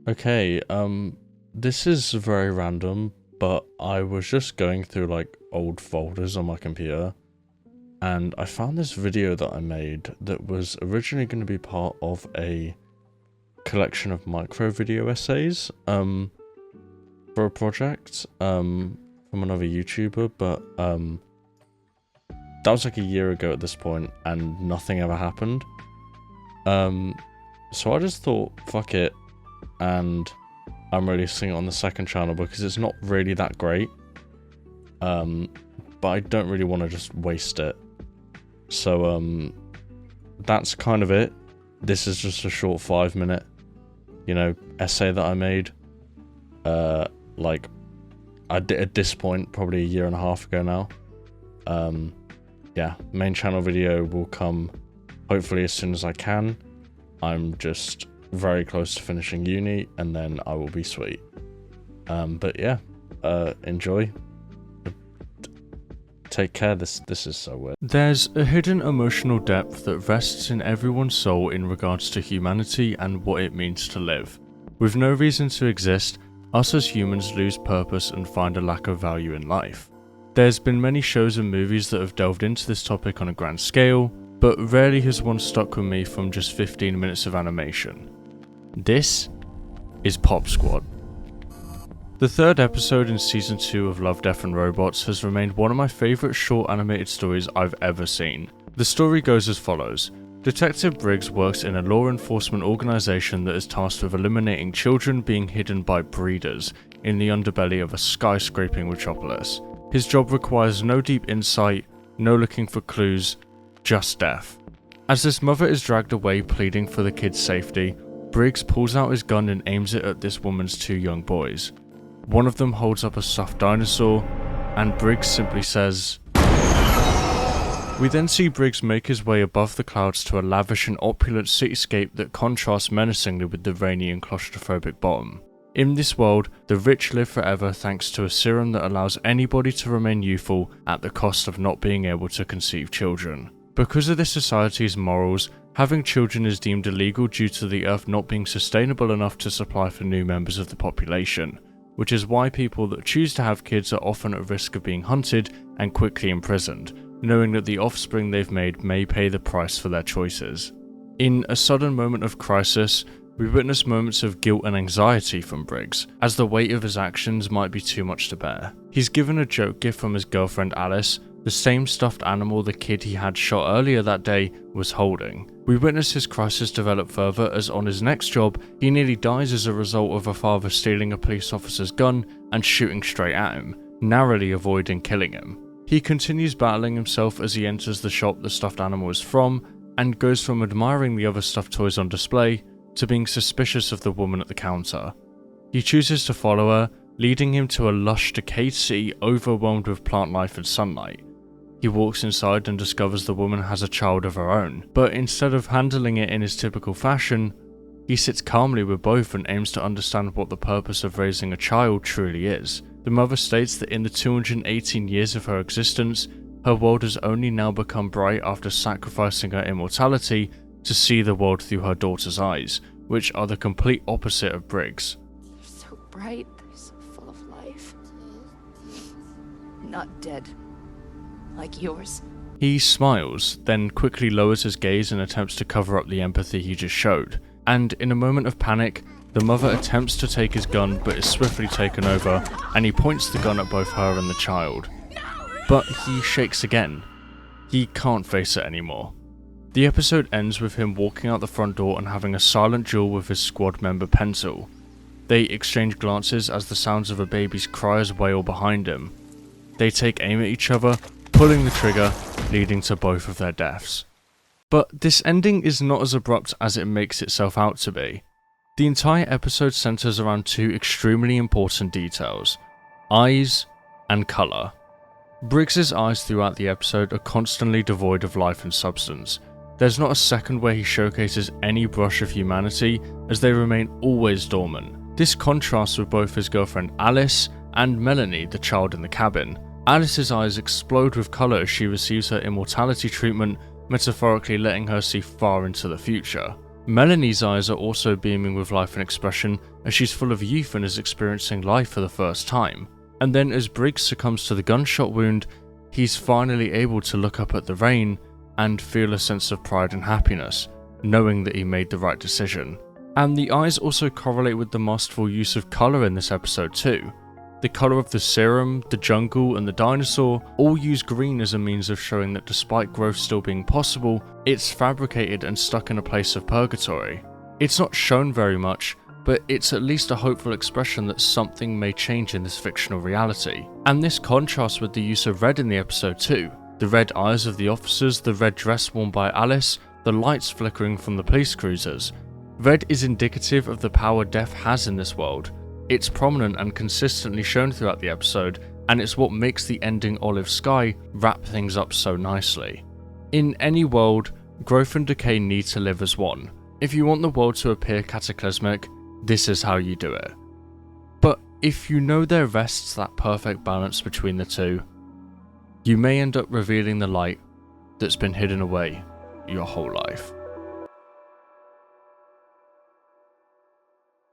Okay, this is very random, but I was just going through like old folders on my computer and I found this video that I made that was originally going to be part of a collection of micro video essays, for a project, from another YouTuber, but, that was like a year ago at this point and nothing ever happened. So I just thought, fuck it, and I'm releasing it on the second channel because it's not really that great. But I don't really want to just waste it. So, that's kind of it. This is just a short 5-minute, essay that I made. Like, I did at this point, probably a year and a half ago now. Yeah, main channel video will come hopefully as soon as I can. I'm just very close to finishing uni and then I will be sweet. But yeah, enjoy. Take care. This is so weird. There's a hidden emotional depth that rests in everyone's soul in regards to humanity and what it means to live. With no reason to exist, us as humans lose purpose and find a lack of value in life. There's been many shows and movies that have delved into this topic on a grand scale, but rarely has one stuck with me from just 15 minutes of animation. This is Pop Squad. The third episode in season 2 of Love, Death and Robots has remained one of my favourite short animated stories I've ever seen. The story goes as follows. Detective Briggs works in a law enforcement organisation that is tasked with eliminating children being hidden by breeders in the underbelly of a skyscraping metropolis. His job requires no deep insight, no looking for clues, just death. As this mother is dragged away pleading for the kid's safety, Briggs pulls out his gun and aims it at this woman's 2 young boys. One of them holds up a stuffed dinosaur, and Briggs simply says... We then see Briggs make his way above the clouds to a lavish and opulent cityscape that contrasts menacingly with the rainy and claustrophobic bottom. In this world, the rich live forever thanks to a serum that allows anybody to remain youthful at the cost of not being able to conceive children. Because of this society's morals, having children is deemed illegal due to the Earth not being sustainable enough to supply for new members of the population, which is why people that choose to have kids are often at risk of being hunted and quickly imprisoned, knowing that the offspring they've made may pay the price for their choices. In a sudden moment of crisis, we witness moments of guilt and anxiety from Briggs, as the weight of his actions might be too much to bear. He's given a joke gift from his girlfriend Alice, the same stuffed animal the kid he had shot earlier that day was holding. We witness his crisis develop further as on his next job, he nearly dies as a result of a father stealing a police officer's gun and shooting straight at him, narrowly avoiding killing him. He continues battling himself as he enters the shop the stuffed animal is from, and goes from admiring the other stuffed toys on display to being suspicious of the woman at the counter. He chooses to follow her, leading him to a lush, decayed city overwhelmed with plant life and sunlight. He walks inside and discovers the woman has a child of her own, but instead of handling it in his typical fashion, he sits calmly with both and aims to understand what the purpose of raising a child truly is. The mother states that in the 218 years of her existence, her world has only now become bright after sacrificing her immortality to see the world through her daughter's eyes, which are the complete opposite of Briggs. They're so bright, they're so full of life. Not dead. Like yours. He smiles, then quickly lowers his gaze and attempts to cover up the empathy he just showed. And in a moment of panic, the mother attempts to take his gun but is swiftly taken over, and he points the gun at both her and the child. But he shakes again. He can't face it anymore. The episode ends with him walking out the front door and having a silent duel with his squad member Pencil. They exchange glances as the sounds of a baby's cries wail behind him. They take aim at each other, pulling the trigger, leading to both of their deaths. But this ending is not as abrupt as it makes itself out to be. The entire episode centers around 2 extremely important details: eyes and colour. Briggs's eyes throughout the episode are constantly devoid of life and substance. There's not a second where he showcases any brush of humanity, as they remain always dormant. This contrasts with both his girlfriend Alice and Melanie, the child in the cabin. Alice's eyes explode with colour as she receives her immortality treatment, metaphorically letting her see far into the future. Melanie's eyes are also beaming with life and expression as she's full of youth and is experiencing life for the first time. And then as Briggs succumbs to the gunshot wound, he's finally able to look up at the rain and feel a sense of pride and happiness, knowing that he made the right decision. And the eyes also correlate with the masterful use of colour in this episode too. The colour of the serum, the jungle and the dinosaur all use green as a means of showing that despite growth still being possible, it's fabricated and stuck in a place of purgatory. It's not shown very much, but it's at least a hopeful expression that something may change in this fictional reality. And this contrasts with the use of red in the episode too. The red eyes of the officers, the red dress worn by Alice, the lights flickering from the police cruisers. Red is indicative of the power death has in this world. It's prominent and consistently shown throughout the episode, and it's what makes the ending olive sky wrap things up so nicely. In any world, growth and decay need to live as one. If you want the world to appear cataclysmic, this is how you do it. But if you know there rests that perfect balance between the two, you may end up revealing the light that's been hidden away your whole life.